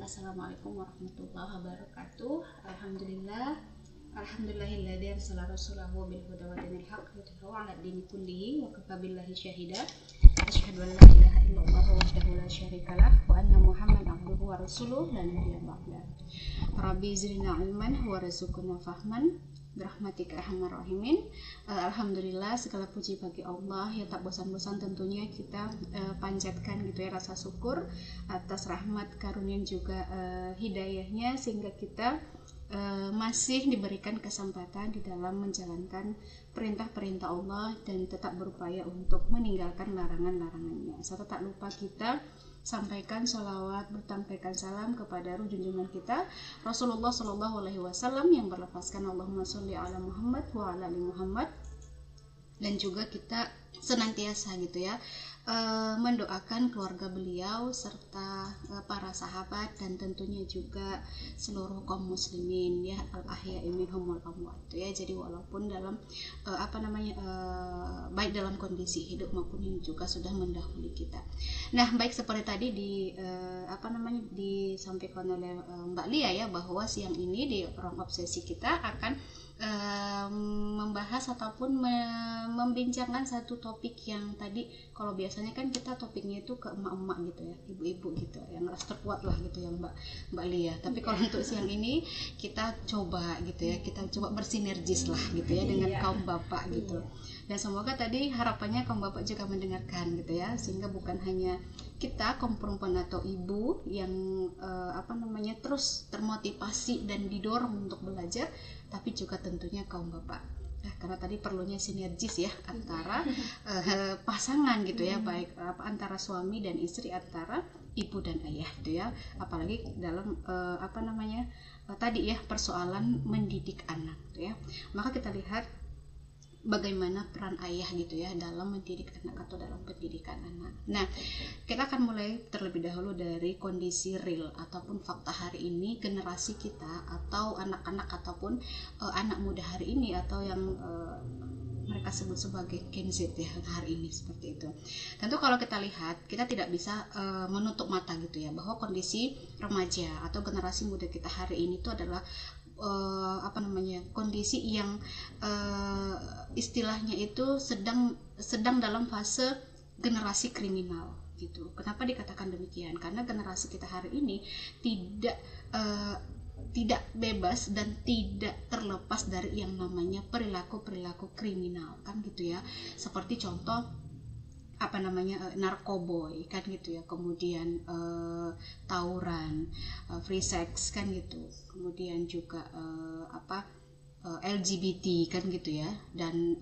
Assalamualaikum warahmatullahi wabarakatuh. Alhamdulillahilladzi arsala rasulahu bil huda wa dinil haqq yudhhirahu 'ala dini kullihi wa kafa billahi syahida. Asyhadu an la ilaha illallah wahdahu la syarikalah wa anna Muhammadan abduhu wa rasuluh la nabiyya ba'da. Rabbi zidna ilman wa rzuqna fahman birahmatika arhamar rahimin. Alhamdulillah, segala puji bagi Allah ya, tak bosan-bosan tentunya kita panjatkan gitu ya rasa syukur atas rahmat karunia juga hidayahnya, sehingga kita masih diberikan kesempatan di dalam menjalankan perintah-perintah Allah dan tetap berupaya untuk meninggalkan larangan-larangannya. Serta tak lupa kita sampaikan sholawat, bertampaikan salam kepada junjungan kita Rasulullah Shallallahu Alaihi Wasallam yang berlafazkan Allahumma sholli ala Muhammad wa ala ali Muhammad. Dan juga kita senantiasa gitu ya mendoakan keluarga beliau serta para sahabat dan tentunya juga seluruh kaum muslimin ya, al-ahya'i minhum wal amwat ya. Jadi walaupun dalam baik dalam kondisi hidup maupun yang juga sudah mendahului kita. Nah, baik seperti tadi disampaikan oleh Mbak Lia ya, bahwa siang ini di ruang obsesi kita akan membahas ataupun membincangkan satu topik yang tadi, kalau biasanya kan kita topiknya itu ke emak-emak gitu ya, ibu-ibu gitu yang rasa terkuat lah gitu ya Mbak Lia. Tapi kalau untuk siang ini kita coba gitu ya, kita coba bersinergis lah gitu ya dengan kaum bapak gitu. Dan semoga tadi harapannya kaum bapak juga mendengarkan gitu ya, sehingga bukan hanya kita kaum perempuan atau ibu yang terus termotivasi dan didorong untuk belajar, tapi juga tentunya kaum bapak. Nah, karena tadi perlunya sinergis ya antara pasangan gitu ya, baik antara suami dan istri, antara ibu dan ayah gitu ya. Apalagi dalam tadi ya persoalan mendidik anak gitu ya. Maka kita lihat bagaimana peran ayah gitu ya dalam mendidik anak atau dalam pendidikan anak. Nah, kita akan mulai terlebih dahulu dari kondisi real ataupun fakta hari ini generasi kita atau anak-anak ataupun anak muda hari ini, atau yang mereka sebut sebagai Gen Z ya hari ini, seperti itu. Tentu kalau kita lihat, kita tidak bisa menutup mata gitu ya, bahwa kondisi remaja atau generasi muda kita hari ini itu adalah kondisi yang istilahnya itu sedang dalam fase generasi kriminal gitu. Kenapa dikatakan demikian? Karena generasi kita hari ini tidak bebas dan tidak terlepas dari yang namanya perilaku kriminal kan gitu ya. Seperti contoh narkoboy kan gitu ya, kemudian tawuran, free sex kan gitu, kemudian juga LGBT kan gitu ya, dan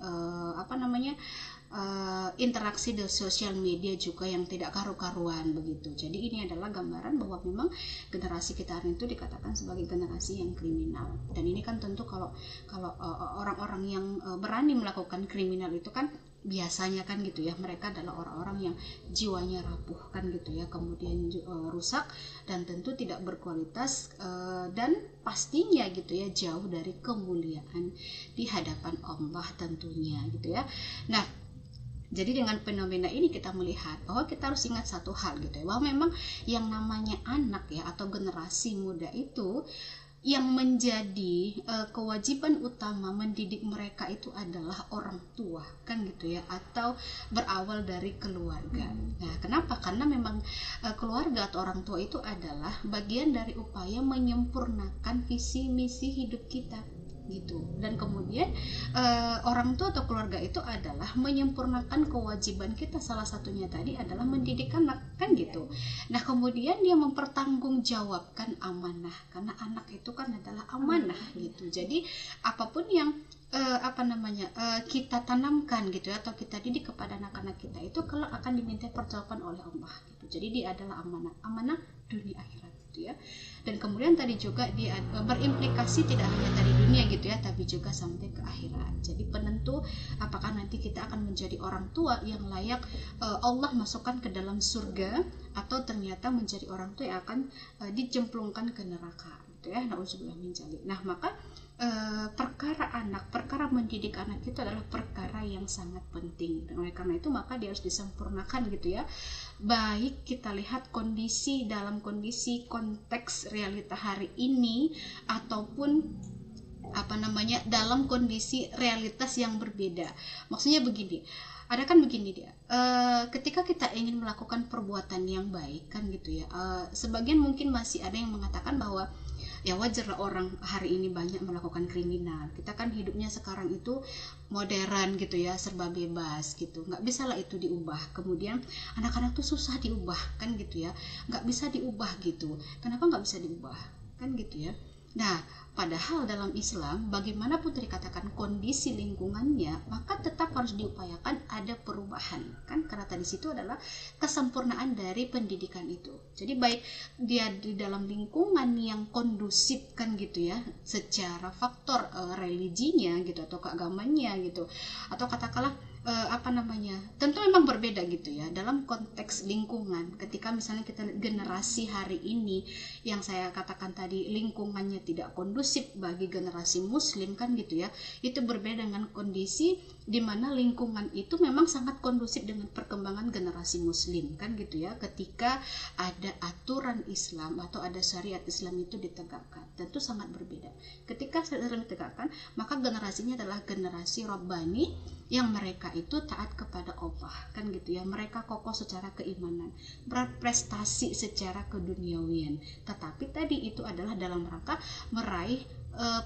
interaksi di sosial media juga yang tidak karu-karuan begitu. Jadi ini adalah gambaran bahwa memang generasi kita hari itu dikatakan sebagai generasi yang kriminal. Dan ini kan tentu kalau orang-orang yang berani melakukan kriminal itu kan biasanya kan gitu ya, mereka adalah orang-orang yang jiwanya rapuh kan gitu ya, kemudian rusak dan tentu tidak berkualitas, dan pastinya gitu ya jauh dari kemuliaan di hadapan Allah tentunya gitu ya. Nah, jadi dengan fenomena ini kita melihat bahwa kita harus ingat satu hal gitu ya, bahwa memang yang namanya anak ya atau generasi muda itu yang menjadi kewajiban utama mendidik mereka itu adalah orang tua kan gitu ya, atau berawal dari keluarga. Nah, kenapa? Karena memang keluarga atau orang tua itu adalah bagian dari upaya menyempurnakan visi misi hidup kita gitu. Dan kemudian orang tua atau keluarga itu adalah menyempurnakan kewajiban kita, salah satunya tadi adalah mendidik anak kan gitu. Nah, kemudian dia mempertanggungjawabkan amanah, karena anak itu kan adalah amanah gitu. Jadi apapun yang kita tanamkan gitu ya, atau kita didik kepada anak-anak kita itu kalau akan diminta perjawaban oleh Allah gitu. Jadi dia adalah amanah dunia akhirat gitu ya. Dan kemudian tadi juga dia berimplikasi tidak hanya tadi dunia gitu ya, tapi juga sampai ke akhirat. Jadi penentu apakah nanti kita akan menjadi orang tua yang layak Allah masukkan ke dalam surga, atau ternyata menjadi orang tua yang akan dijemplungkan ke neraka. gitu ya. Nauzubillah min dzalik. Nah, maka perkara mendidik anak itu adalah perkara yang sangat penting. Dan oleh karena itu maka dia harus disempurnakan gitu ya. Baik kita lihat dalam kondisi konteks realita hari ini ataupun dalam kondisi realitas yang berbeda. Maksudnya begini, dia ketika kita ingin melakukan perbuatan yang baik kan gitu ya, sebagian mungkin masih ada yang mengatakan bahwa ya wajar lah orang hari ini banyak melakukan kriminal. Kita kan hidupnya sekarang itu modern gitu ya, serba bebas gitu, nggak bisa lah itu diubah. Kemudian anak-anak tuh susah diubah kan gitu ya, nggak bisa diubah gitu. Kenapa nggak bisa diubah kan gitu ya. Nah, padahal dalam Islam bagaimanapun dikatakan kondisi lingkungannya, maka tetap harus diupayakan ada perubahan kan, karena tadi situ adalah kesempurnaan dari pendidikan itu. Jadi baik dia di dalam lingkungan yang kondusif kan gitu ya, secara faktor religinya gitu atau keagamannya gitu, atau katakanlah tentu memang berbeda gitu ya dalam konteks lingkungan. Ketika misalnya kita generasi hari ini yang saya katakan tadi lingkungannya tidak kondusif bagi generasi muslim kan gitu ya, itu berbeda dengan kondisi di mana lingkungan itu memang sangat kondusif dengan perkembangan generasi muslim kan gitu ya, ketika ada aturan Islam atau ada syariat Islam itu ditegakkan. Tentu sangat berbeda. Ketika syariat Islam ditegakkan, maka generasinya adalah generasi Rabbani yang mereka itu taat kepada Allah kan gitu ya, mereka kokoh secara keimanan, berprestasi secara keduniawian, tetapi tadi itu adalah dalam rangka meraih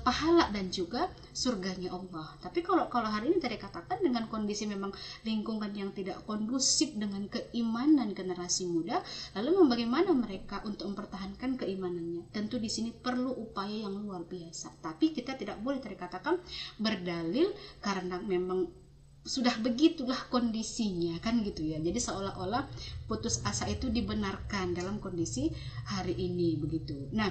pahala dan juga surganya Allah. Tapi kalau hari ini tadi katakan dengan kondisi memang lingkungan yang tidak kondusif dengan keimanan generasi muda, lalu bagaimana mereka untuk mempertahankan keimanannya? Tentu di sini perlu upaya yang luar biasa. Tapi kita tidak boleh tadi katakan berdalil karena memang sudah begitulah kondisinya kan gitu ya. Jadi seolah-olah putus asa itu dibenarkan dalam kondisi hari ini begitu. Nah,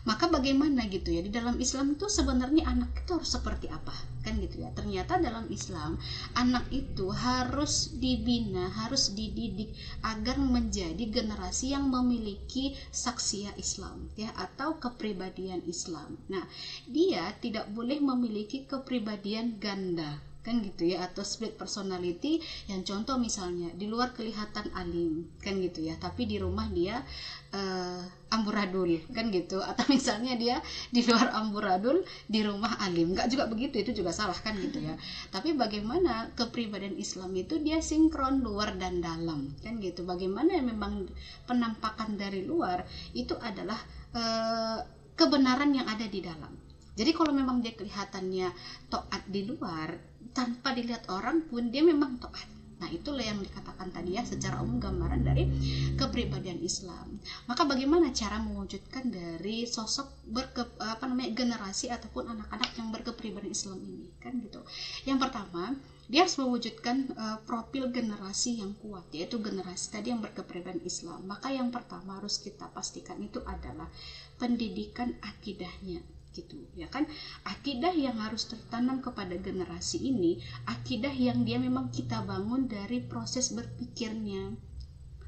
maka bagaimana gitu ya, di dalam Islam itu sebenarnya anak itu harus seperti apa kan gitu ya. Ternyata dalam Islam anak itu harus dibina, harus dididik agar menjadi generasi yang memiliki saksiyah Islam ya, atau kepribadian Islam. Nah, dia tidak boleh memiliki kepribadian ganda kan gitu ya, atau split personality yang contoh misalnya di luar kelihatan alim kan gitu ya, tapi di rumah dia amburadul kan gitu, atau misalnya dia di luar amburadul di rumah alim, nggak juga begitu, itu juga salah kan gitu ya. Tapi bagaimana kepribadian Islam itu dia sinkron luar dan dalam kan gitu, bagaimana memang penampakan dari luar itu adalah kebenaran yang ada di dalam. Jadi kalau memang dia kelihatannya taat di luar, tanpa dilihat orang pun dia memang taat. Nah, itulah yang dikatakan tadi ya, secara umum gambaran dari kepribadian Islam. Maka bagaimana cara mewujudkan dari sosok generasi ataupun anak-anak yang berkepribadian Islam ini kan gitu. Yang pertama, dia harus mewujudkan profil generasi yang kuat, yaitu generasi tadi yang berkepribadian Islam. Maka yang pertama harus kita pastikan itu adalah pendidikan akidahnya gitu ya kan. Akidah yang harus tertanam kepada generasi ini, akidah yang dia memang kita bangun dari proses berpikirnya.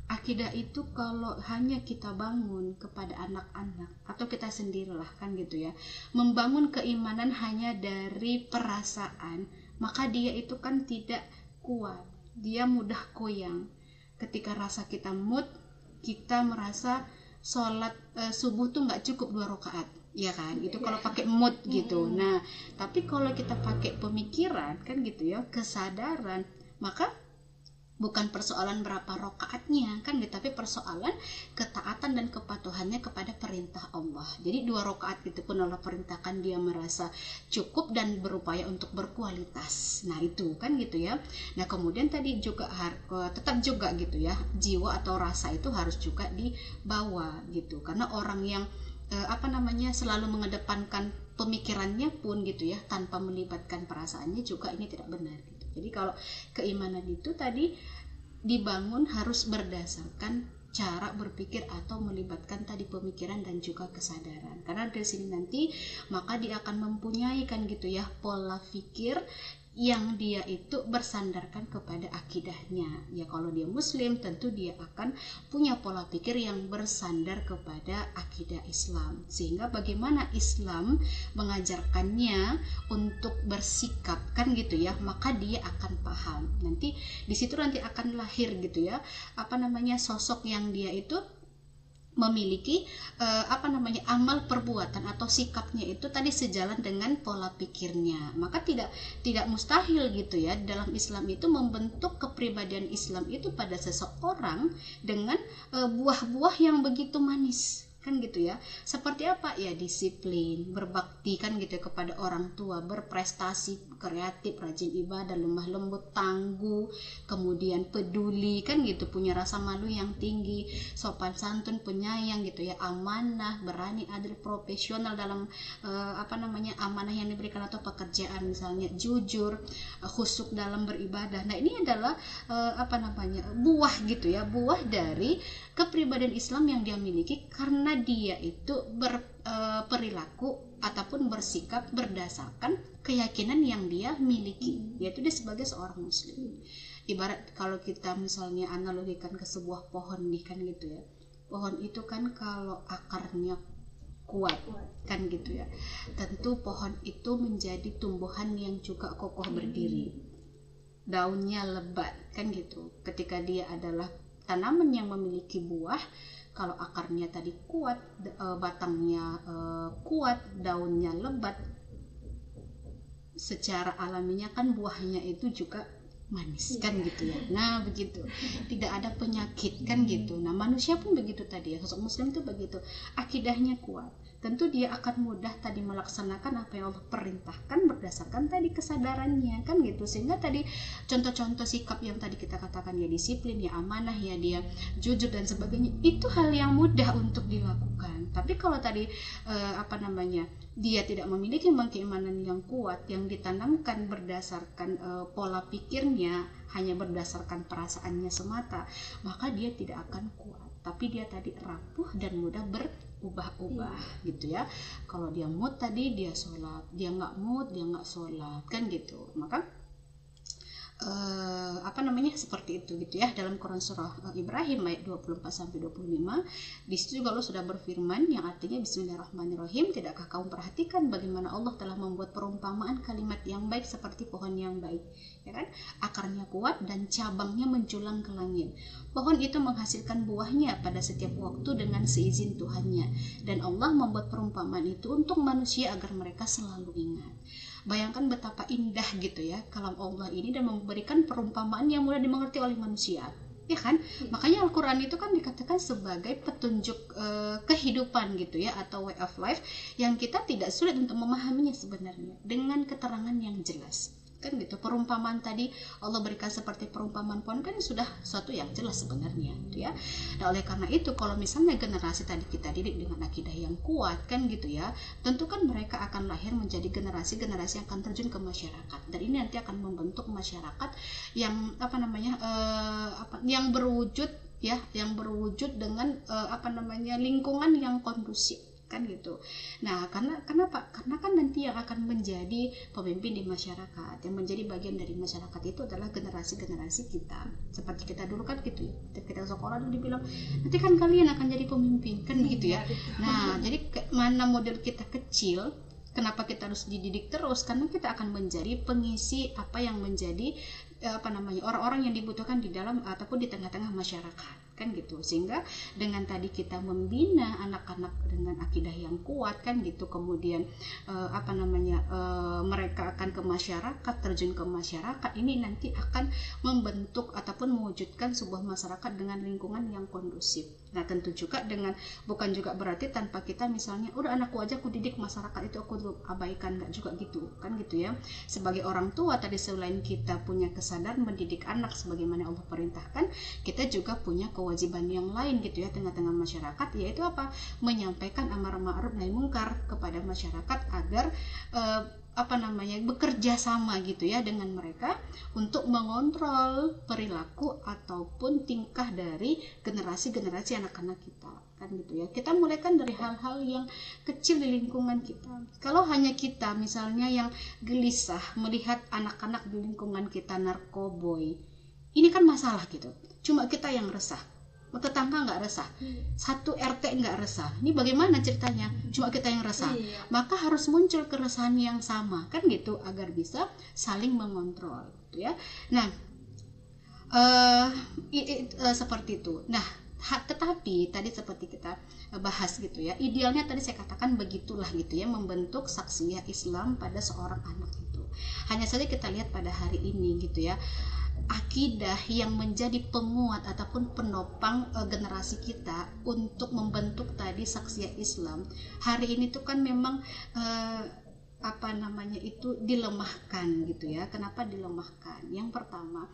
Akidah itu kalau hanya kita bangun kepada anak-anak atau kita sendirilah kan gitu ya, membangun keimanan hanya dari perasaan, maka dia itu kan tidak kuat, dia mudah goyang. Ketika rasa kita mood, kita merasa sholat subuh tuh nggak cukup 2 rakaat ya kan, itu kalau pakai mood gitu. Nah, tapi kalau kita pakai pemikiran kan gitu ya, kesadaran, maka bukan persoalan berapa rakaatnya kan gitu, tapi persoalan ketaatan dan kepatuhannya kepada perintah Allah. Jadi 2 rakaat itu pun Allah perintahkan, dia merasa cukup dan berupaya untuk berkualitas. Nah, itu kan gitu ya. Nah, kemudian tadi juga tetap juga gitu ya, jiwa atau rasa itu harus juga dibawa gitu, karena orang yang selalu mengedepankan pemikirannya pun gitu ya, tanpa melibatkan perasaannya juga ini tidak benar gitu. Jadi kalau keimanan itu tadi dibangun harus berdasarkan cara berpikir atau melibatkan tadi pemikiran dan juga kesadaran. Karena dari sini nanti maka dia akan mempunyai kan gitu ya pola pikir yang dia itu bersandarkan kepada akidahnya. Ya kalau dia muslim tentu dia akan punya pola pikir yang bersandar kepada akidah Islam. Sehingga bagaimana Islam mengajarkannya untuk bersikap kan gitu ya, maka dia akan paham. Nanti di situ nanti akan lahir gitu ya, sosok yang dia itu memiliki amal perbuatan atau sikapnya itu tadi sejalan dengan pola pikirnya. Maka tidak mustahil gitu ya dalam Islam itu membentuk kepribadian Islam itu pada seseorang dengan buah-buah yang begitu manis kan gitu ya. Seperti apa ya? Disiplin, berbakti kan gitu ya kepada orang tua, berprestasi, kreatif, rajin ibadah, lemah lembut, tangguh, kemudian peduli kan gitu, punya rasa malu yang tinggi, sopan santun, penyayang gitu ya, amanah, berani, adil, profesional dalam amanah yang diberikan atau pekerjaan, misalnya jujur, khusyuk dalam beribadah. Nah, ini adalah buah gitu ya, buah dari kepribadian Islam yang dia miliki karena dia itu berperilaku ataupun bersikap berdasarkan keyakinan yang dia miliki, yaitu dia sebagai seorang muslim. Ibarat kalau kita misalnya analogikan ke sebuah pohon nih kan gitu ya, pohon itu kan kalau akarnya kuat kan gitu ya, tentu pohon itu menjadi tumbuhan yang juga kokoh berdiri, daunnya lebat kan gitu. Ketika dia adalah tanaman yang memiliki buah, kalau akarnya tadi kuat, batangnya kuat, daunnya lebat, secara alaminya kan buahnya itu juga manis kan gitu ya. Nah begitu, tidak ada penyakit kan gitu. Nah manusia pun begitu tadi ya, sosok muslim itu begitu, akidahnya kuat, tentu dia akan mudah tadi melaksanakan apa yang Allah perintahkan berdasarkan tadi kesadarannya kan gitu. Sehingga tadi contoh-contoh sikap yang tadi kita katakan ya, disiplin ya, amanah ya, dia jujur dan sebagainya, itu hal yang mudah untuk dilakukan. Tapi kalau tadi dia tidak memiliki keimanan yang kuat yang ditanamkan berdasarkan pola pikirnya, hanya berdasarkan perasaannya semata, maka dia tidak akan kuat. Tapi dia tadi rapuh dan mudah berubah-ubah gitu ya. Kalau dia mood tadi dia sholat, dia nggak mood dia nggak sholat kan gitu. Maka seperti itu gitu ya. Dalam Quran surah Ibrahim ayat 24-25 di situ juga Allah sudah berfirman yang artinya Bismillahirrahmanirrahim, tidakkah kamu perhatikan bagaimana Allah telah membuat perumpamaan kalimat yang baik seperti pohon yang baik ya kan, akarnya kuat dan cabangnya menjulang ke langit. Pohon itu menghasilkan buahnya pada setiap waktu dengan seizin Tuhannya, dan Allah membuat perumpamaan itu untuk manusia agar mereka selalu ingat. Bayangkan betapa indah gitu ya kalam Allah ini, dan memberikan perumpamaan yang mudah dimengerti oleh manusia ya kan. Makanya Al-Quran itu kan dikatakan sebagai petunjuk kehidupan gitu ya, atau way of life yang kita tidak sulit untuk memahaminya sebenarnya dengan keterangan yang jelas kan gitu. Perumpamaan tadi Allah berikan seperti perumpamaan pohon kan sudah suatu yang jelas sebenarnya gitu ya. Nah oleh karena itu kalau misalnya generasi tadi kita didik dengan akidah yang kuat kan gitu ya, tentu kan mereka akan lahir menjadi generasi-generasi yang akan terjun ke masyarakat, dan ini nanti akan membentuk masyarakat yang yang berwujud ya, yang berwujud dengan lingkungan yang kondusif kan gitu. Nah kenapa? Karena kan nanti yang akan menjadi pemimpin di masyarakat, yang menjadi bagian dari masyarakat itu adalah generasi-generasi kita. Seperti kita dulu kan gitu ya, kita sekolah dulu dibilang nanti kan kalian akan jadi pemimpin kan begitu ya. Nah jadi mana model kita kecil, kenapa kita harus dididik terus? Karena kita akan menjadi pengisi apa yang menjadi orang-orang yang dibutuhkan di dalam ataupun di tengah-tengah masyarakat kan gitu. Sehingga dengan tadi kita membina anak-anak dengan akidah yang kuat kan gitu, kemudian mereka akan ke masyarakat, terjun ke masyarakat, ini nanti akan membentuk ataupun mewujudkan sebuah masyarakat dengan lingkungan yang kondusif. Nah tentu juga dengan, bukan juga berarti tanpa kita misalnya udah anakku aja aku didik, masyarakat itu aku abaikan, nggak juga gitu kan gitu ya. Sebagai orang tua tadi, selain kita punya kesadaran mendidik anak sebagaimana Allah perintahkan, kita juga punya kewajiban yang lain gitu ya tengah-tengah masyarakat, yaitu apa? Menyampaikan amar ma'ruf nahi mungkar kepada masyarakat agar bekerja sama gitu ya dengan mereka untuk mengontrol perilaku ataupun tingkah dari generasi-generasi anak-anak kita kan gitu ya. Kita mulai kan dari hal-hal yang kecil di lingkungan kita. Kalau hanya kita misalnya yang gelisah melihat anak-anak di lingkungan kita narkoboy, ini kan masalah gitu. Cuma kita yang resah, tetangga nggak resah, satu RT nggak resah. Ini bagaimana ceritanya? Cuma kita yang resah. Maka harus muncul keresahan yang sama kan gitu, agar bisa saling mengontrol gitu ya. Nah seperti itu. Nah tetapi tadi seperti kita bahas gitu ya, idealnya tadi saya katakan begitulah gitu ya, membentuk saksiyah Islam pada seorang anak itu. Hanya saja kita lihat pada hari ini gitu ya, akidah yang menjadi penguat ataupun penopang generasi kita untuk membentuk tadi saksiyah Islam hari ini tuh kan memang dilemahkan gitu ya. Kenapa dilemahkan? Yang pertama,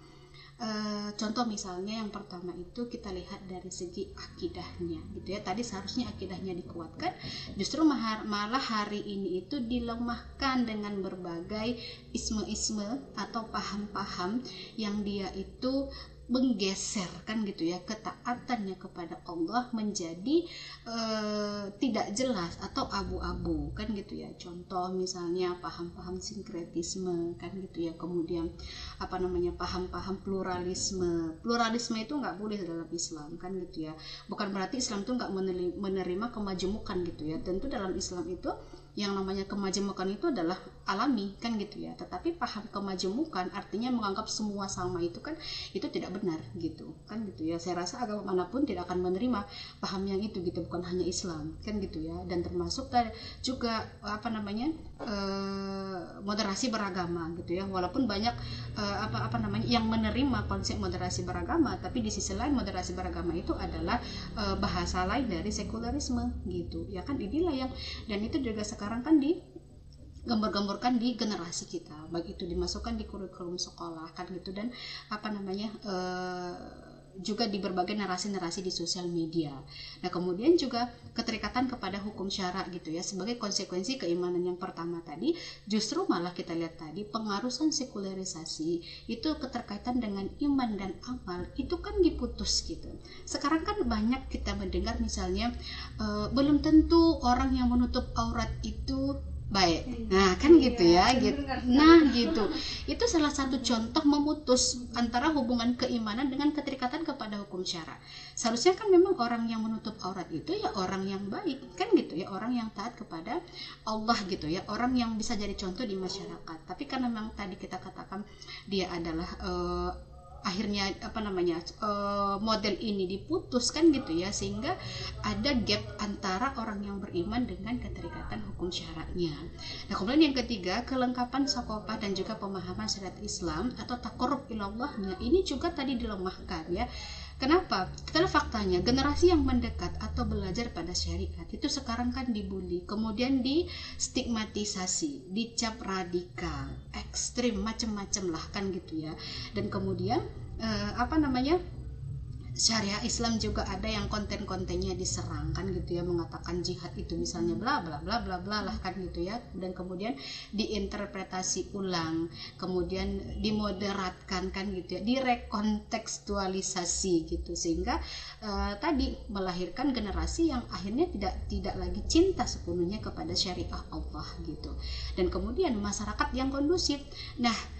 contoh misalnya yang pertama itu kita lihat dari segi akidahnya gitu ya. Tadi seharusnya akidahnya dikuatkan, justru malah hari ini itu dilemahkan dengan berbagai isme-isme atau paham-paham yang dia itu menggeser kan gitu ya ketaatannya kepada Allah menjadi tidak jelas atau abu-abu kan gitu ya. Contoh misalnya paham-paham sinkretisme kan gitu ya, kemudian paham-paham pluralisme itu nggak boleh dalam Islam kan gitu ya. Bukan berarti Islam itu nggak menerima kemajemukan gitu ya. Tentu dalam Islam itu yang namanya kemajemukan itu adalah alami kan gitu ya. Tetapi paham kemajemukan artinya menganggap semua sama itu kan itu tidak benar gitu kan gitu ya. Saya rasa agama manapun tidak akan menerima paham yang itu gitu, bukan hanya Islam kan gitu ya. Dan termasuk juga moderasi beragama gitu ya. Walaupun banyak yang menerima konsep moderasi beragama, tapi di sisi lain moderasi beragama itu adalah bahasa lain dari sekularisme gitu ya kan. Inilah yang, dan itu juga sekarang kan gambar-gambarkan di generasi kita, baik itu dimasukkan di kurikulum sekolah kan gitu, dan juga di berbagai narasi-narasi di sosial media. Nah kemudian juga keterikatan kepada hukum syara gitu ya, sebagai konsekuensi keimanan yang pertama tadi, justru malah kita lihat tadi pengarusan sekularisasi itu keterkaitan dengan iman dan amal itu kan diputus gitu. Sekarang kan banyak kita mendengar misalnya belum tentu orang yang menutup aurat itu baik. Nah kan gitu ya gitu. Nah gitu, itu salah satu contoh memutus antara hubungan keimanan dengan keterikatan kepada hukum syara. Seharusnya kan memang orang yang menutup aurat itu ya orang yang baik kan gitu ya, orang yang taat kepada Allah gitu ya, orang yang bisa jadi contoh di masyarakat. Tapi karena memang tadi kita katakan dia adalah akhirnya model ini diputus kan gitu ya, sehingga ada gap antara orang yang beriman dengan keterikatan hukum syara'nya. Nah kemudian yang ketiga, kelengkapan sakofah dan juga pemahaman syariat Islam atau taqarrub ilallahnya ini juga tadi dilemahkan ya. Kenapa? Karena faktanya generasi yang mendekat atau belajar pada syariat itu sekarang kan dibully, kemudian distigmatisasi, dicap radikal, ekstrim, macam-macam lah kan gitu ya. Dan kemudian syariah Islam juga ada yang konten-kontennya diserang kan gitu ya, mengatakan jihad itu misalnya bla bla bla bla bla lah kan gitu ya, dan kemudian diinterpretasi ulang, kemudian dimoderatkan kan gitu ya, direkontekstualisasi gitu, sehingga tadi melahirkan generasi yang akhirnya tidak lagi cinta sepenuhnya kepada syariah Allah gitu. Dan kemudian masyarakat yang kondusif. Nah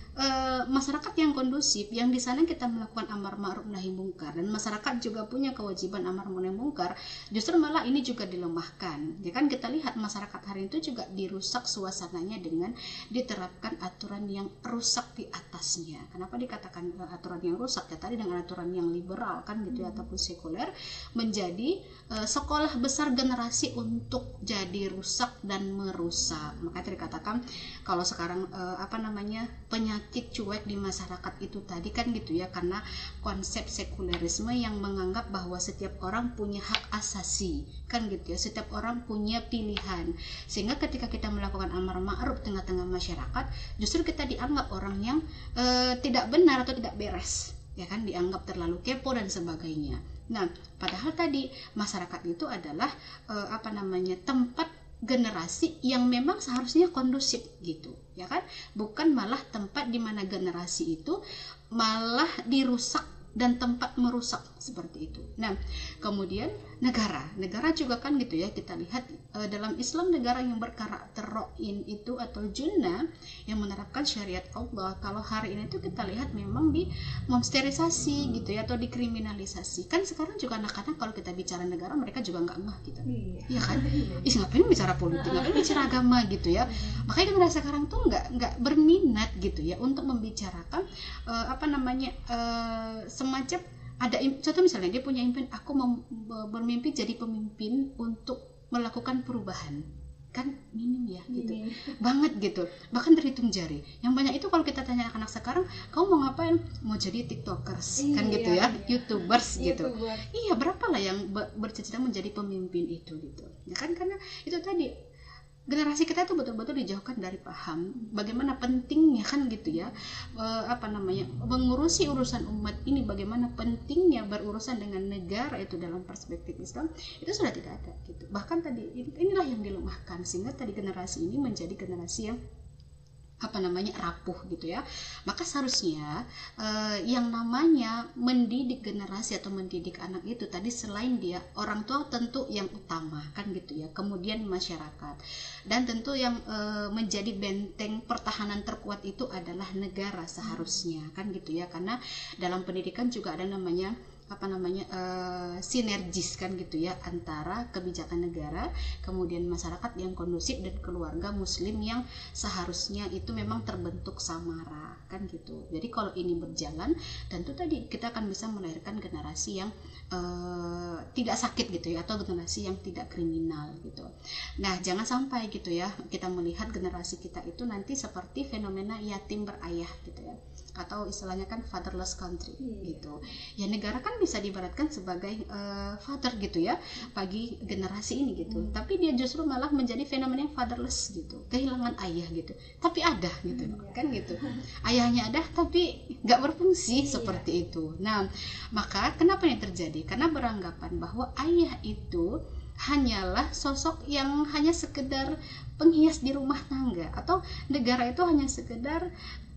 masyarakat yang kondusif, yang di sana kita melakukan amar ma'ruf nahi mungkar, dan masyarakat juga punya kewajiban amar nahi mungkar, justru malah ini juga dilemahkan ya kan. Kita lihat masyarakat hari itu juga dirusak suasananya dengan diterapkan aturan yang rusak di atasnya. Kenapa dikatakan aturan yang rusak ya, tadi dengan aturan yang liberal kan gitu ya, ataupun sekuler, menjadi sekolah besar generasi untuk jadi rusak dan merusak. Maka dikatakan kalau sekarang penyakit cuek di masyarakat itu tadi kan gitu ya, karena konsep sekulerisme yang menganggap bahwa setiap orang punya hak asasi kan gitu ya, setiap orang punya pilihan, sehingga ketika kita melakukan amar ma'ruf tengah-tengah masyarakat, justru kita dianggap orang yang tidak benar atau tidak beres ya kan, dianggap terlalu kepo dan sebagainya. Nah padahal tadi masyarakat itu adalah tempat generasi yang memang seharusnya kondusif gitu ya kan, bukan malah tempat di mana generasi itu malah dirusak dan tempat merusak seperti itu. Nah kemudian negara juga kan gitu ya, kita lihat dalam Islam negara yang berkarakter ro'in itu atau junnah yang menerapkan syariat Allah, kalau hari ini tuh kita lihat memang di monsterisasi gitu ya, atau dikriminalisasi. Kan sekarang juga anak-anak kalau kita bicara negara mereka juga nggak ngeh gitu, iya kan, ngapain bicara politik, ngapain bicara agama gitu ya. Makanya generasi sekarang tuh nggak berminat gitu ya untuk membicarakan semacam ada contoh misalnya dia punya impian, aku mau bermimpi jadi pemimpin untuk melakukan perubahan, kan minim ya gitu, banget gitu, bahkan terhitung jari. Yang banyak itu kalau kita tanya anak-anak sekarang, kamu mau ngapain? Mau jadi tiktokers, kan gitu ya, youtubers gitu. Iya, berapa lah yang bercita-cita menjadi pemimpin itu gitu ya kan, karena itu tadi generasi kita itu betul-betul dijauhkan dari paham bagaimana pentingnya kan gitu ya, mengurusi urusan umat ini, bagaimana pentingnya berurusan dengan negara itu dalam perspektif Islam, itu sudah tidak ada gitu. Bahkan tadi inilah yang dilemahkan, sehingga tadi generasi ini menjadi generasi yang rapuh gitu ya. Maka seharusnya yang namanya mendidik generasi atau mendidik anak itu tadi, selain dia orang tua tentu yang utama kan gitu ya, kemudian masyarakat, dan tentu yang menjadi benteng pertahanan terkuat itu adalah negara seharusnya kan gitu ya, karena dalam pendidikan juga ada namanya sinergis kan gitu ya, antara kebijakan negara, kemudian masyarakat yang kondusif, dan keluarga muslim yang seharusnya itu memang terbentuk samara kan gitu. Jadi kalau ini berjalan, tentu tadi kita akan bisa melahirkan generasi yang tidak sakit gitu ya, atau generasi yang tidak kriminal gitu. Nah, jangan sampai gitu ya kita melihat generasi kita itu nanti seperti fenomena yatim berayah gitu ya, atau istilahnya kan fatherless country gitu ya. Negara kan bisa diibaratkan sebagai father gitu ya bagi generasi ini gitu, tapi dia justru malah menjadi fenomena yang fatherless gitu, kehilangan ayah gitu, tapi ada gitu kan gitu, ayahnya ada tapi nggak berfungsi seperti itu. Nah, maka kenapa yang terjadi? Karena beranggapan bahwa ayah itu hanyalah sosok yang hanya sekedar penghias di rumah tangga, atau negara itu hanya sekedar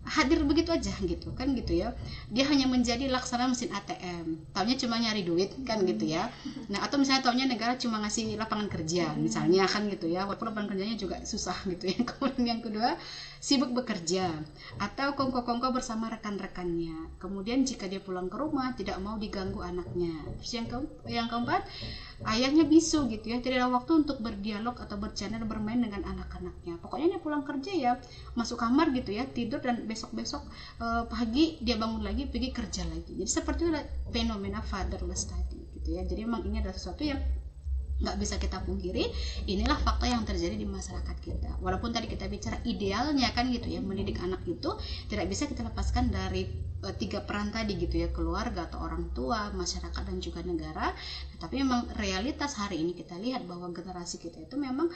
hadir begitu aja gitu kan gitu ya, dia hanya menjadi laksana mesin ATM, taunya cuma nyari duit kan gitu ya. Nah, atau misalnya taunya negara cuma ngasih lapangan kerja misalnya kan gitu ya, walaupun lapangan kerjanya juga susah gitu ya. Kemudian yang kedua, sibuk bekerja atau kongko-kongko bersama rekan-rekannya. Kemudian jika dia pulang ke rumah tidak mau diganggu anaknya. Terus yang keempat, ayahnya bisu gitu ya, tidak ada waktu untuk berdialog atau bercanda dan bermain dengan anak-anaknya. Pokoknya dia pulang kerja ya masuk kamar gitu ya, tidur, dan besok pagi dia bangun lagi pergi kerja lagi. Jadi seperti itu fenomena fatherless tadi gitu ya. Jadi memang ini adalah sesuatu yang nggak bisa kita pungkiri, inilah fakta yang terjadi di masyarakat kita. Walaupun tadi kita bicara idealnya kan gitu ya, mendidik anak itu tidak bisa kita lepaskan dari tiga peran tadi gitu ya, keluarga atau orang tua, masyarakat, dan juga negara. Tapi memang realitas hari ini kita lihat bahwa generasi kita itu memang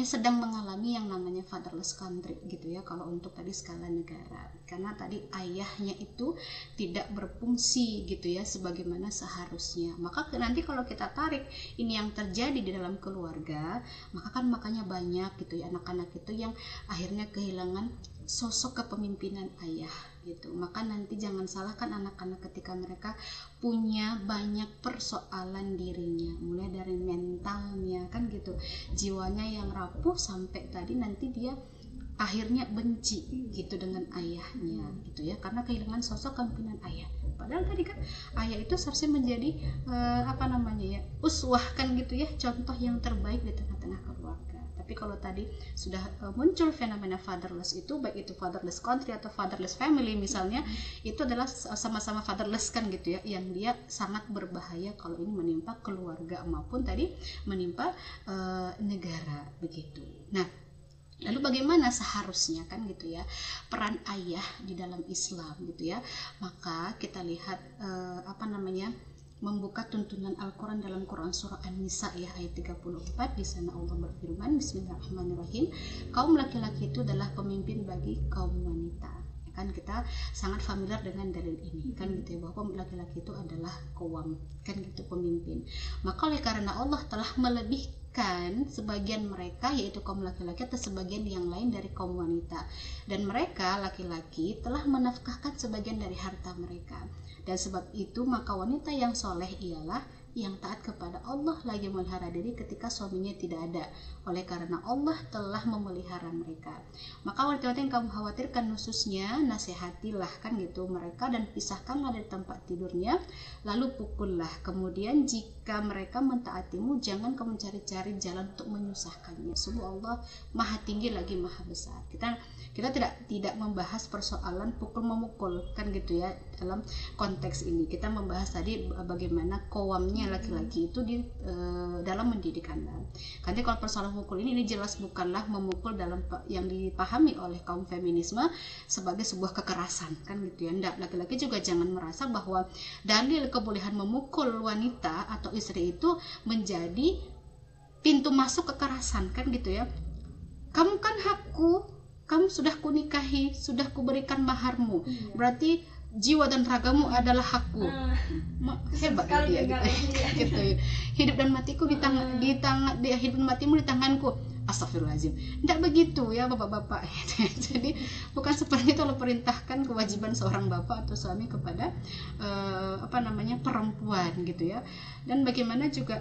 sedang mengalami yang namanya fatherless country gitu ya, kalau untuk tadi skala negara, karena tadi ayahnya itu tidak berfungsi gitu ya sebagaimana seharusnya. Maka nanti kalau kita tarik ini yang terjadi di dalam keluarga, maka kan makanya banyak gitu ya anak-anak itu yang akhirnya kehilangan sosok kepemimpinan ayah gitu. Maka nanti jangan salahkan anak-anak ketika mereka punya banyak persoalan dirinya, mulai dari mentalnya kan gitu, jiwanya yang rapuh, sampai tadi nanti dia akhirnya benci gitu dengan ayahnya gitu ya, karena kehilangan sosok kepemimpinan ayah. Padahal tadi kan ayah itu seharusnya menjadi uswah kan gitu ya, contoh yang terbaik di tengah-tengah keluarga. Tapi kalau tadi sudah muncul fenomena fatherless itu, baik itu fatherless country atau fatherless family misalnya, itu adalah sama-sama fatherless kan gitu ya, yang dia sangat berbahaya kalau ini menimpa keluarga maupun tadi menimpa negara begitu. Nah, lalu bagaimana seharusnya kan gitu ya peran ayah di dalam Islam gitu ya. Maka kita lihat membuka tuntunan Al-Quran dalam Quran surah An-Nisa ya ayat 34. Di sana Allah berfirman, Bismillahirrahmanirrahim, kaum laki-laki itu adalah pemimpin bagi kaum wanita. Kan kita sangat familiar dengan dalil ini kan gitu ya, bahwa laki-laki itu adalah qawwam kan gitu, pemimpin. Maka oleh karena Allah telah melebihkan sebagian mereka, yaitu kaum laki-laki, atas sebagian yang lain dari kaum wanita, dan mereka laki-laki telah menafkahkan sebagian dari harta mereka. Dan sebab itu maka wanita yang soleh ialah yang taat kepada Allah lagi memelihara diri ketika suaminya tidak ada, oleh karena Allah telah memelihara mereka. Maka wanita-wanita yang kamu khawatirkan khususnya, nasihatilah kan gitu mereka dan pisahkanlah dari tempat tidurnya, lalu pukullah. Kemudian jika mereka mentaatimu, jangan kamu cari-cari jalan untuk menyusahkannya. Sungguh Allah maha tinggi lagi maha besar. Kita tidak membahas persoalan pukul memukul kan gitu ya dalam konteks ini. Kita membahas tadi bagaimana qawamnya laki-laki itu dalam mendidik anak. Nanti kalau persoalan mukul ini jelas bukanlah memukul dalam yang dipahami oleh kaum feminisme sebagai sebuah kekerasan kan gitu ya. Nggak, laki-laki juga jangan merasa bahwa dalil kebolehan memukul wanita atau istri itu menjadi pintu masuk kekerasan kan gitu ya. Kamu kan hakku, kamu sudah kunikahi, sudah kuberikan maharmu, berarti jiwa dan ragamu adalah hakku. Hebat dia gitu ya. Hidup dan matiku hidup dan matimu di tanganku. Astagfirullahaladzim. Tidak begitu ya bapak-bapak. Jadi bukan seperti itu. Kalau perintahkan kewajiban seorang bapak atau suami kepada perempuan gitu ya. Dan bagaimana juga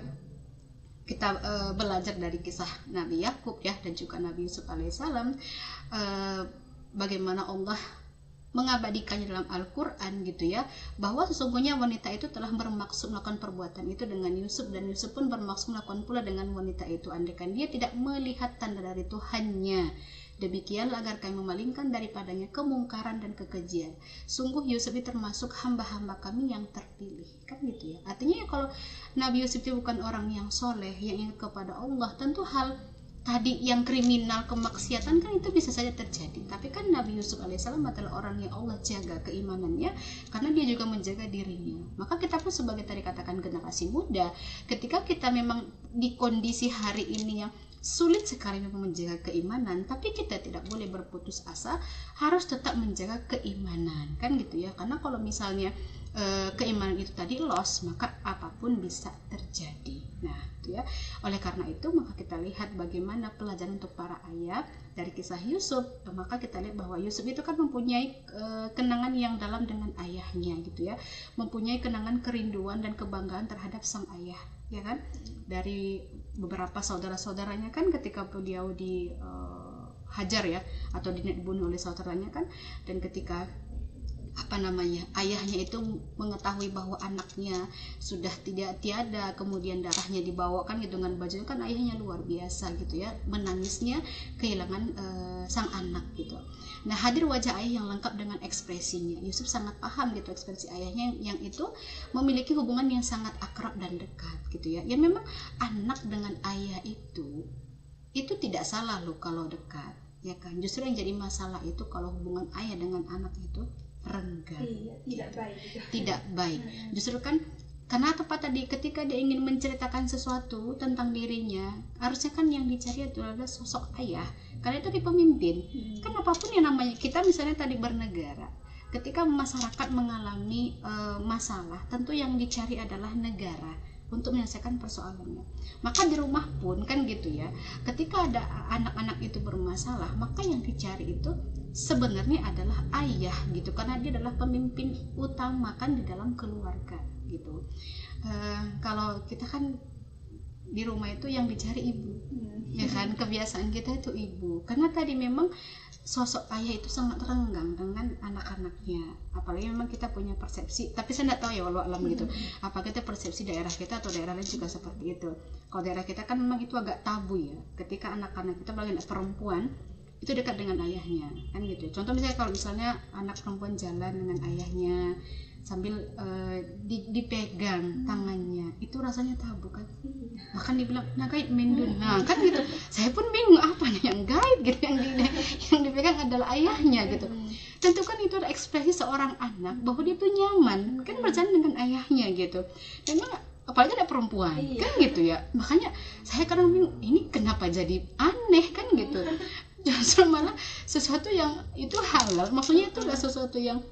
kita belajar dari kisah Nabi Yakub ya dan juga Nabi Yusuf alaihissalam, bagaimana Allah mengabadikannya dalam Al-Quran gitu ya, bahwa sesungguhnya wanita itu telah bermaksud melakukan perbuatan itu dengan Yusuf, dan Yusuf pun bermaksud melakukan pula dengan wanita itu andaikan dia tidak melihat tanda dari Tuhannya. Demikianlah agar kami memalingkan daripadanya kemungkaran dan kekejian. Sungguh Yusuf itu termasuk hamba-hamba kami yang terpilih. Kan gitu ya. Artinya ya kalau Nabi Yusuf itu bukan orang yang soleh, yang ingat kepada Allah, tentu hal tadi yang kriminal, kemaksiatan kan itu bisa saja terjadi. Tapi kan Nabi Yusuf alaihissalam adalah orang yang Allah jaga keimanannya, karena dia juga menjaga dirinya. Maka kita pun sebagai tadi katakan generasi muda, ketika kita memang di kondisi hari ini yang sulit sekali memang menjaga keimanan, tapi kita tidak boleh berputus asa, harus tetap menjaga keimanan kan gitu ya. Karena kalau misalnya keimanan itu tadi loss, maka apapun bisa terjadi. Nah itu ya, oleh karena itu maka kita lihat bagaimana pelajaran untuk para ayah dari kisah Yusuf. Maka kita lihat bahwa Yusuf itu kan mempunyai kenangan yang dalam dengan ayahnya gitu ya, mempunyai kenangan kerinduan dan kebanggaan terhadap sang ayah ya kan. Dari beberapa saudara-saudaranya kan ketika beliau dihajar ya atau dibunuh oleh saudaranya kan, dan ketika ayahnya itu mengetahui bahwa anaknya sudah tiada, kemudian darahnya dibawa kan gitu dengan bajunya, kan ayahnya luar biasa gitu ya, menangisnya kehilangan sang anak gitu. Nah hadir wajah ayah yang lengkap dengan ekspresinya. Yusuf sangat paham gitu ekspresi ayahnya yang itu memiliki hubungan yang sangat akrab dan dekat gitu ya. Ya memang anak dengan ayah itu tidak salah loh kalau dekat ya kan. Justru yang jadi masalah itu kalau hubungan ayah dengan anak itu renggang, tidak baik. Justru kan karena tepat tadi ketika dia ingin menceritakan sesuatu tentang dirinya, harusnya kan yang dicari adalah sosok ayah, karena itu di pemimpin. Kan apapun yang namanya kita misalnya tadi bernegara, ketika masyarakat mengalami masalah, tentu yang dicari adalah negara untuk menyelesaikan persoalannya. Maka di rumah pun kan gitu ya, ketika ada anak-anak itu bermasalah, maka yang dicari itu sebenarnya adalah ayah gitu, karena dia adalah pemimpin utama kan di dalam keluarga gitu. Kalau kita kan di rumah itu yang dicari ibu ya kan, kebiasaan kita itu ibu, karena tadi memang sosok ayah itu sangat renggang dengan anak-anaknya. Apalagi memang kita punya persepsi, tapi saya tidak tahu ya walau alam gitu, apakah itu persepsi daerah kita atau daerah lain juga seperti itu. Kalau daerah kita kan memang itu agak tabu ya, ketika anak-anak kita apalagi perempuan itu dekat dengan ayahnya kan gitu. Contoh misalnya kalau misalnya anak perempuan jalan dengan ayahnya sambil dipegang tangannya, itu rasanya tabu kan. Bahkan dibilang nah gaib mendun, nah kan gitu. Saya pun bingung apanya yang gaib gitu, yang dipegang adalah ayahnya gitu. Tentu kan itu adalah ekspresi seorang anak bahwa dia tuh nyaman kan berjalan dengan ayahnya gitu. Memang apalagi ada perempuan kan gitu ya. Makanya saya kadang bingung, ini kenapa jadi aneh kan gitu. Justru malah sesuatu yang itu halal, maksudnya itu adalah sesuatu yang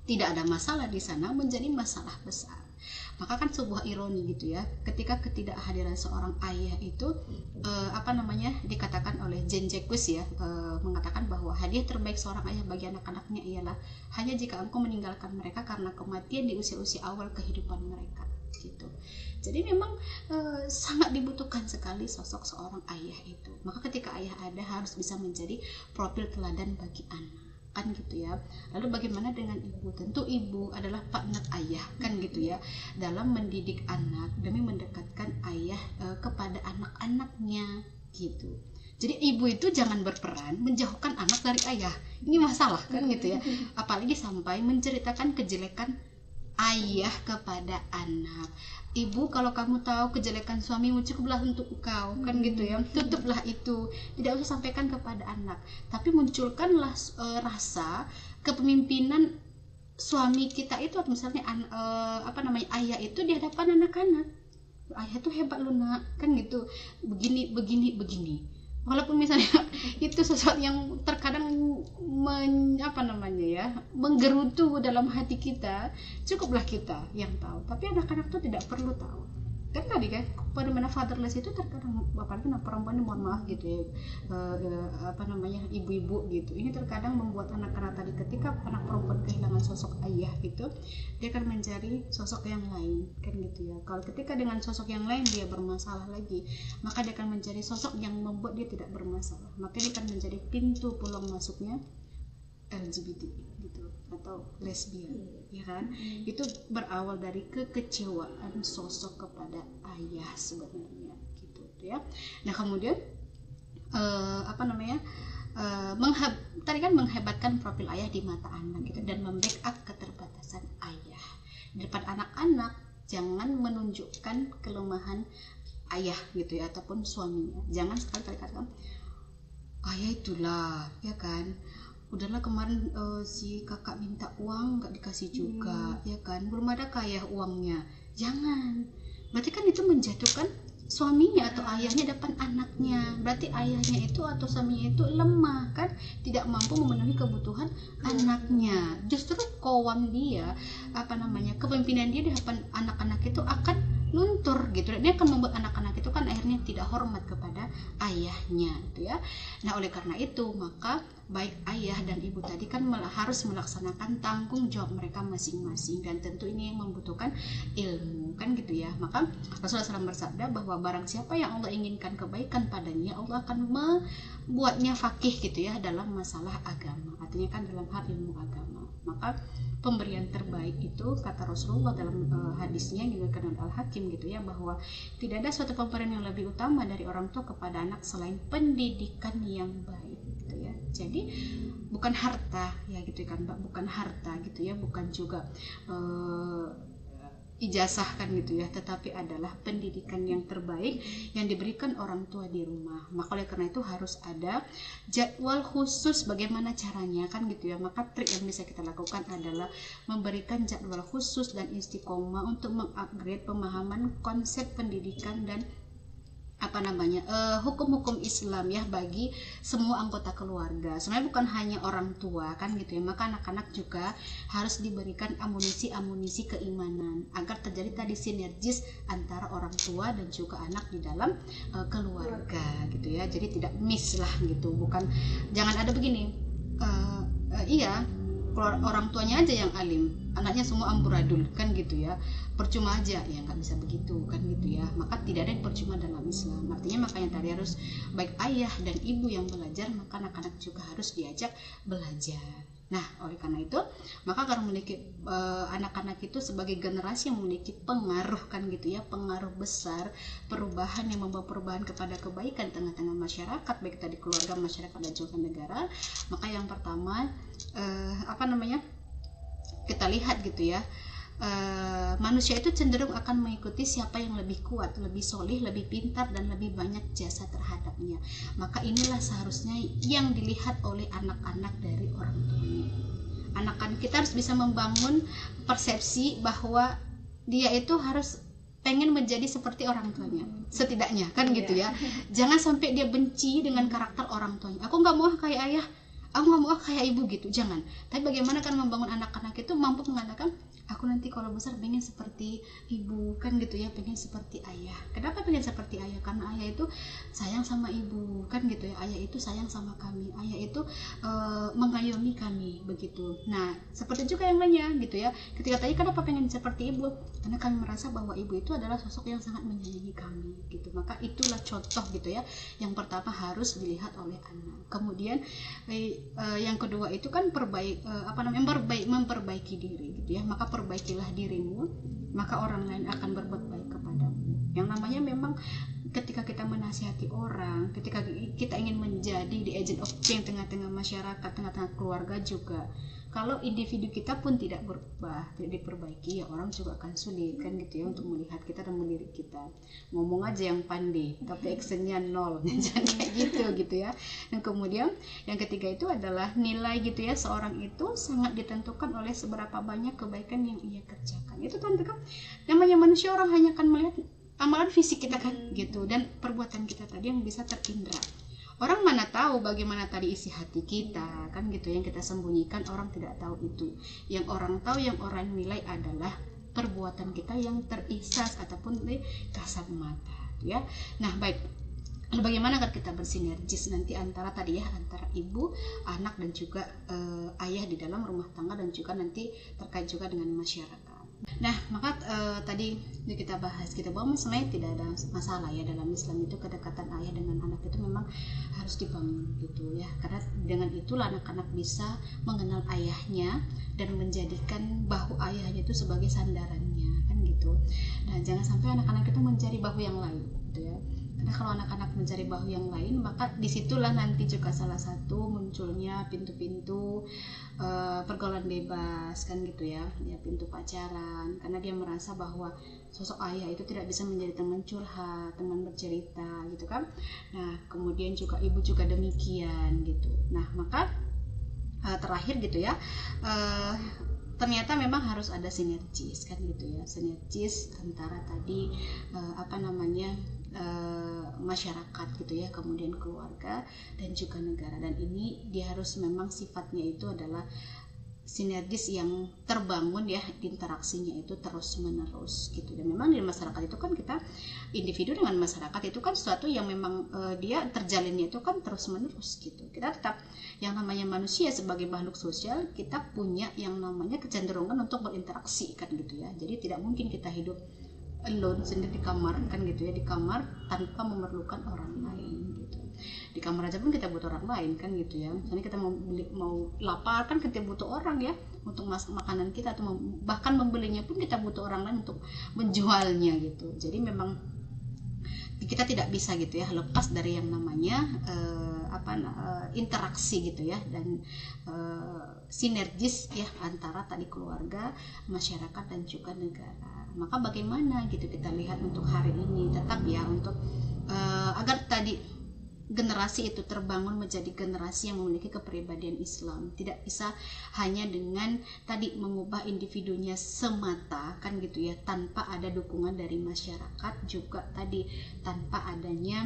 tidak ada masalah di sana menjadi masalah besar. Maka kan sebuah ironi gitu ya, ketika ketidakhadiran seorang ayah itu dikatakan oleh Jean Jacques ya, mengatakan bahwa hadiah terbaik seorang ayah bagi anak-anaknya ialah hanya jika engkau meninggalkan mereka karena kematian di usia-usia awal kehidupan mereka. gitu. Jadi memang sangat dibutuhkan sekali sosok seorang ayah itu. Maka ketika ayah ada harus bisa menjadi profil teladan bagi anak, kan gitu ya. Lalu bagaimana dengan ibu? Tentu ibu adalah partner ayah, kan gitu ya, dalam mendidik anak demi mendekatkan ayah kepada anak-anaknya gitu. Jadi ibu itu jangan berperan menjauhkan anak dari ayah. Ini masalah kan gitu ya. Apalagi sampai menceritakan kejelekan ayah kepada anak. Ibu, kalau kamu tahu kejelekan suamimu, cukuplah untuk engkau, kan gitu ya. Tutuplah itu. Tidak usah sampaikan kepada anak. Tapi munculkanlah rasa kepemimpinan suami kita itu, atau misalnya ayah itu di hadapan anak-anak. Ayah itu hebat lu nak, kan gitu. Begini. Walaupun misalnya itu sesuatu yang terkadang menggerutu dalam hati kita, cukuplah kita yang tahu. Tapi anak-anak itu tidak perlu tahu. Kan tadi kan fenomena fatherless itu terkadang, apalagi perempuan ini, mohon maaf gitu ya, ibu-ibu gitu, ini terkadang membuat anak-anak tadi, ketika anak perempuan kehilangan sosok ayah itu, dia akan mencari sosok yang lain, kan gitu ya. Kalau ketika dengan sosok yang lain dia bermasalah lagi, maka dia akan mencari sosok yang membuat dia tidak bermasalah, maka dia akan menjadi pintu peluang masuknya LGBT gitu, atau lesbian, ya kan? Itu berawal dari kekecewaan sosok kepada ayah sebenarnya, gitu ya. Nah kemudian tadi kan menghebatkan profil ayah di mata anak gitu, dan membackup keterbatasan ayah di depan anak-anak. Jangan menunjukkan kelemahan ayah gitu ya, ataupun suaminya. Jangan sekali-kali katakan ayah itulah, ya kan, udahlah kemarin si kakak minta uang nggak dikasih juga, ya kan, belum ada kaya uangnya. Jangan, berarti kan itu menjatuhkan suaminya atau ayahnya depan anaknya. Berarti ayahnya itu atau suaminya itu lemah, kan, tidak mampu memenuhi kebutuhan anaknya. Justru kewam dia, kepemimpinan dia di depan anak-anak itu akan luntur gitu. Dia akan membuat anak-anak itu kan akhirnya tidak hormat kepada ayahnya gitu ya. Nah oleh karena itu maka baik ayah dan ibu tadi kan harus melaksanakan tanggung jawab mereka masing-masing, dan tentu ini yang membutuhkan ilmu, kan gitu ya. Maka Rasulullah SAW bersabda bahwa barang siapa yang Allah inginkan kebaikan padanya, Allah akan membuatnya faqih gitu ya dalam masalah agama, artinya kan dalam hal ilmu agama. Maka pemberian terbaik itu, kata Rasulullah dalam hadisnya yang diriwayatkan oleh Al-Hakim gitu ya, bahwa tidak ada suatu pemberian yang lebih utama dari orang tua kepada anak selain pendidikan yang baik gitu ya. Jadi bukan harta ya gitu kan Mbak, bukan harta gitu ya, bukan juga ijazah kan gitu ya, tetapi adalah pendidikan yang terbaik yang diberikan orang tua di rumah. Maka oleh karena itu harus ada jadwal khusus bagaimana caranya, kan gitu ya. Maka trik yang bisa kita lakukan adalah memberikan jadwal khusus dan istiqomah untuk mengupgrade pemahaman konsep pendidikan dan hukum-hukum Islam ya bagi semua anggota keluarga. Sebenarnya bukan hanya orang tua kan gitu ya, maka anak-anak juga harus diberikan amunisi keimanan agar terjadi tadi sinergis antara orang tua dan juga anak di dalam keluarga gitu ya. Jadi tidak miss lah gitu, bukan, jangan ada begini, orang tuanya aja yang alim, anaknya semua amburadul kan gitu ya, percuma aja ya, nggak bisa begitu kan gitu ya. Maka tidak ada yang percuma dalam Islam. Artinya makanya tadi harus baik ayah dan ibu yang belajar, maka anak-anak juga harus diajak belajar. Nah oleh karena itu maka kalau memiliki anak-anak itu sebagai generasi yang memiliki pengaruh kan gitu ya, pengaruh besar, perubahan yang membawa perubahan kepada kebaikan tengah-tengah masyarakat, baik tadi keluarga, masyarakat dan juga negara. Maka yang pertama kita lihat gitu ya, manusia itu cenderung akan mengikuti siapa yang lebih kuat, lebih solih, lebih pintar, dan lebih banyak jasa terhadapnya. Maka inilah seharusnya yang dilihat oleh anak-anak dari orang tuanya. Anak-anak kita harus bisa membangun persepsi bahwa dia itu harus pengen menjadi seperti orang tuanya, setidaknya kan gitu ya. Jangan sampai dia benci dengan karakter orang tuanya. Aku nggak mau kayak ayah, aku nggak mau kayak ibu gitu, jangan. Tapi bagaimana kan membangun anak-anak itu mampu mengatakan, aku nanti kalau besar pengen seperti ibu, kan gitu ya, pengen seperti ayah. Kenapa pengen seperti ayah? Karena ayah itu sayang sama ibu, kan gitu ya, ayah itu sayang sama kami, ayah itu mengayomi kami, begitu. Nah seperti juga yang lainnya gitu ya, ketika tanya kenapa pengen seperti ibu, karena kami merasa bahwa ibu itu adalah sosok yang sangat menyayangi kami gitu. Maka itulah contoh gitu ya, yang pertama harus dilihat oleh anak. Kemudian yang kedua itu kan memperbaiki diri gitu ya. Maka perbaikilah dirimu, maka orang lain akan berbuat baik kepadamu. Yang namanya memang ketika kita menasihati orang, ketika kita ingin menjadi the agent of change tengah-tengah masyarakat, tengah-tengah keluarga juga, kalau individu kita pun tidak berubah, tidak diperbaiki, ya orang juga akan sulit, kan gitu ya, untuk melihat kita dan melirik kita. Ngomong aja yang pandai tapi actionnya nol. Jadi kayak gitu ya. Dan kemudian yang ketiga itu adalah nilai gitu ya, seorang itu sangat ditentukan oleh seberapa banyak kebaikan yang ia kerjakan. Itu kan namanya manusia, orang hanya akan melihat amalan fisik kita kan gitu, dan perbuatan kita tadi yang bisa terindra. Orang mana tahu bagaimana tadi isi hati kita, kan gitu, yang kita sembunyikan orang tidak tahu itu. Yang orang tahu, yang orang nilai adalah perbuatan kita yang terisas ataupun kasat mata ya. Nah baik, bagaimana agar kita bersinergis nanti antara tadi ya, antara ibu, anak dan juga ayah di dalam rumah tangga, dan juga nanti terkait juga dengan masyarakat. Nah maka tadi kita bahas gitu bahwa sebenarnya tidak ada masalah ya dalam Islam itu, kedekatan ayah dengan anak itu memang harus dibangun gitu ya, karena dengan itulah anak-anak bisa mengenal ayahnya dan menjadikan bahu ayahnya itu sebagai sandarannya, kan gitu. Nah jangan sampai anak-anak itu mencari bahu yang lain gitu ya, karena kalau anak-anak mencari bahu yang lain, maka disitulah nanti juga salah satu munculnya pintu-pintu pergaulan bebas, kan gitu ya, pintu pacaran, karena dia merasa bahwa sosok ayah itu tidak bisa menjadi teman curhat, teman bercerita gitu kan. Nah kemudian juga ibu juga demikian gitu. Nah maka terakhir gitu ya, ternyata memang harus ada sinergis, kan gitu ya, sinergis antara tadi masyarakat gitu ya, kemudian keluarga dan juga negara. Dan ini dia harus memang sifatnya itu adalah sinergis yang terbangun ya, interaksinya itu terus menerus gitu. Dan memang di masyarakat itu kan kita, individu dengan masyarakat itu kan sesuatu yang memang dia terjalinnya itu kan terus menerus gitu. Kita tetap yang namanya manusia sebagai makhluk sosial, kita punya yang namanya kecenderungan untuk berinteraksi, kan gitu ya. Jadi tidak mungkin kita hidup alone sendiri di kamar, kan gitu ya, di kamar tanpa memerlukan orang lain gitu. Di kamar aja pun kita butuh orang lain, kan gitu ya. Misalnya kita mau lapar kan kita butuh orang ya untuk masak makanan kita, atau bahkan membelinya pun kita butuh orang lain untuk menjualnya gitu. Jadi memang kita tidak bisa gitu ya lepas dari yang namanya interaksi gitu ya, dan sinergis ya antara tadi keluarga, masyarakat dan juga negara. Maka bagaimana gitu kita lihat untuk hari ini tetap ya, untuk agar tadi generasi itu terbangun menjadi generasi yang memiliki kepribadian Islam. Tidak bisa hanya dengan tadi mengubah individunya semata, kan gitu ya, tanpa ada dukungan dari masyarakat, juga tadi tanpa adanya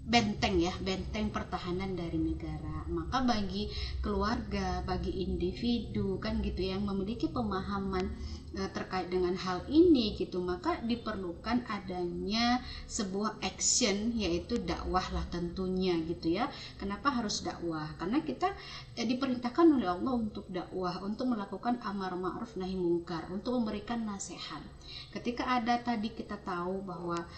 benteng pertahanan dari negara. Maka bagi keluarga, bagi individu, kan gitu, yang memiliki pemahaman terkait dengan hal ini gitu, maka diperlukan adanya sebuah action, yaitu dakwah lah tentunya gitu ya. Kenapa harus dakwah? Karena kita diperintahkan oleh Allah untuk dakwah, untuk melakukan amar ma'ruf nahi mungkar, untuk memberikan nasihat. Ketika ada tadi kita tahu bahwa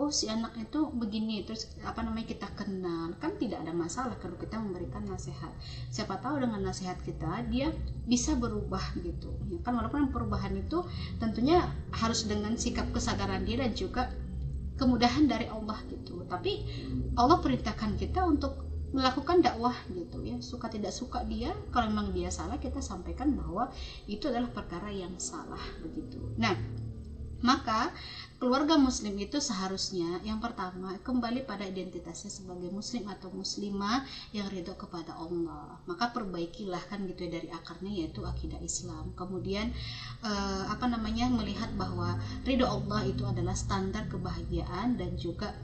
si anak itu begini, terus kita kenal, kan tidak ada masalah kalau kita memberikan nasihat. Siapa tahu dengan nasihat kita dia bisa berubah gitu ya kan, walaupun perubahan itu tentunya harus dengan sikap kesadaran dia dan juga kemudahan dari Allah gitu. Tapi Allah perintahkan kita untuk melakukan dakwah gitu ya, suka tidak suka dia, kalau memang dia salah kita sampaikan bahwa itu adalah perkara yang salah begitu. Nah maka keluarga muslim itu seharusnya yang pertama kembali pada identitasnya sebagai muslim atau muslimah yang ridho kepada Allah. Maka perbaikilah kan gitu ya dari akarnya, yaitu akidah Islam. Kemudian melihat bahwa ridho Allah itu adalah standar kebahagiaan, dan juga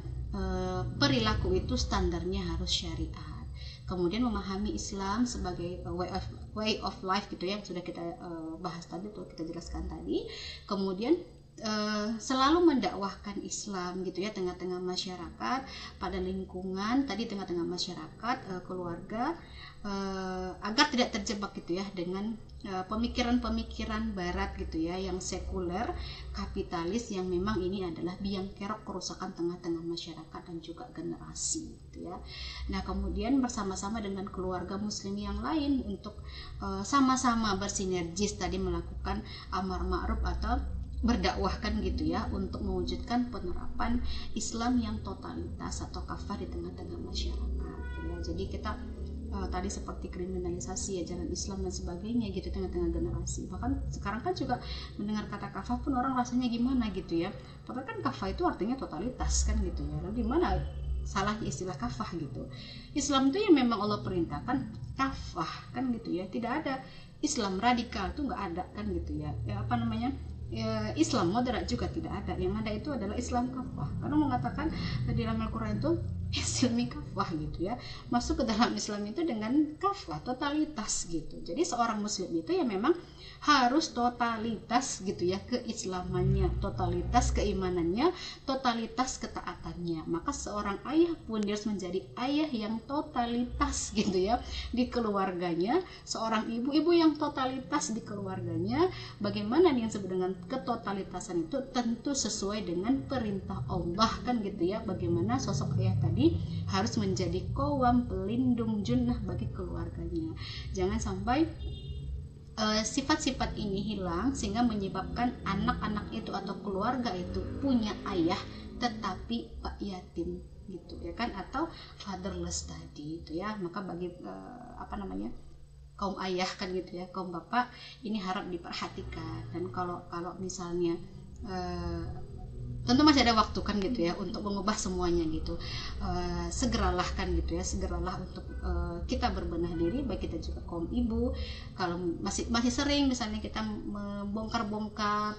perilaku itu standarnya harus syariat. Kemudian memahami Islam sebagai way way of life gitu ya, yang sudah kita bahas tadi, tuh kita jelaskan tadi. Kemudian selalu mendakwahkan Islam gitu ya, tengah-tengah masyarakat, pada lingkungan tadi, tengah-tengah masyarakat, keluarga, agar tidak terjebak gitu ya dengan pemikiran-pemikiran barat gitu ya, yang sekuler, kapitalis, yang memang ini adalah biang kerok kerusakan tengah-tengah masyarakat dan juga generasi gitu ya. Nah, kemudian bersama-sama dengan keluarga muslim yang lain untuk sama-sama bersinergis tadi melakukan amar ma'ruf atau berdakwahkan gitu ya, untuk mewujudkan penerapan Islam yang totalitas atau kafah di tengah-tengah masyarakat gitu ya. Jadi kita tadi seperti kriminalisasi ya jalan Islam dan sebagainya gitu tengah-tengah generasi. Bahkan sekarang kan juga mendengar kata kafah pun orang rasanya gimana gitu ya, padahal kan kafah itu artinya totalitas kan gitu ya. Lalu gimana salahnya istilah kafah gitu? Islam itu yang memang Allah perintahkan kafah kan gitu ya, tidak ada Islam radikal tuh nggak ada kan gitu ya. Apa namanya, Islam moderat juga tidak ada. Yang ada itu adalah Islam kafah, karena mengatakan di dalam Al-Quran itu Islami kafah gitu ya, masuk ke dalam Islam itu dengan kafah, totalitas gitu. Jadi seorang muslim itu ya memang harus totalitas gitu ya keislamannya, totalitas keimanannya, totalitas ketaatannya. Maka seorang ayah pun dia harus menjadi ayah yang totalitas gitu ya di keluarganya, seorang ibu yang totalitas di keluarganya. Bagaimana yang disebut dengan ketotalitasan itu? Tentu sesuai dengan perintah Allah kan gitu ya. Bagaimana sosok ayah tadi harus menjadi qawam, pelindung, junnah bagi keluarganya. Jangan sampai sifat-sifat ini hilang sehingga menyebabkan anak-anak itu atau keluarga itu punya ayah tetapi pak yatim gitu ya kan, atau fatherless tadi itu ya. Maka bagi kaum ayah kan gitu ya, kaum bapak, ini harap diperhatikan. Dan kalau misalnya tentu masih ada waktu kan gitu ya untuk mengubah semuanya gitu, segeralah kan gitu ya, segeralah untuk kita berbenah diri, baik kita juga kaum ibu. Kalau masih sering misalnya kita membongkar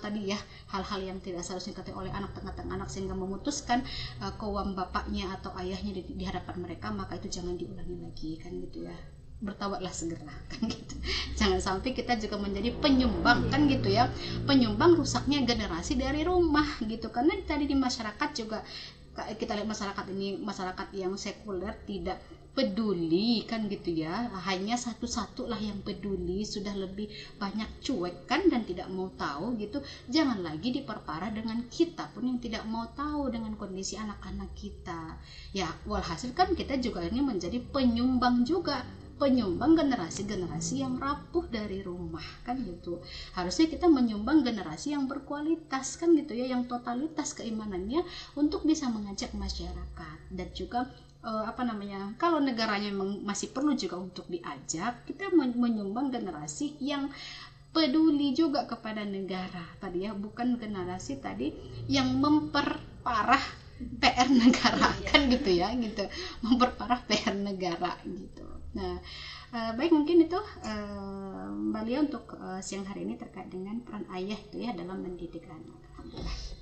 tadi ya hal-hal yang tidak seharusnya dikatakan oleh anak tengah-tengah anak sehingga memutuskan kaum bapaknya atau ayahnya di hadapan mereka, maka itu jangan diulangi lagi kan gitu ya. Bertaubatlah segera kan gitu. Jangan sampai kita juga menjadi penyumbang kan gitu ya, penyumbang rusaknya generasi dari rumah gitu. Karena tadi di masyarakat juga kita lihat masyarakat ini masyarakat yang sekuler, tidak peduli kan gitu ya, hanya satu-satu lah yang peduli, sudah lebih banyak cuek kan dan tidak mau tahu gitu. Jangan lagi diperparah dengan kita pun yang tidak mau tahu dengan kondisi anak-anak kita ya. Walhasil kan kita juga ini menjadi penyumbang juga, penyumbang generasi-generasi yang rapuh dari rumah kan gitu. Harusnya kita menyumbang generasi yang berkualitas kan gitu ya, yang totalitas keimanannya untuk bisa mengajak masyarakat. Dan juga kalau negaranya masih perlu juga untuk diajak, kita menyumbang generasi yang peduli juga kepada negara tadi ya, bukan generasi tadi yang memperparah PR negara kan gitu ya gitu, memperparah PR negara gitu. Nah, baik, mungkin itu Mbak Lia untuk siang hari ini terkait dengan peran ayah itu ya dalam mendidik anak. Alhamdulillah.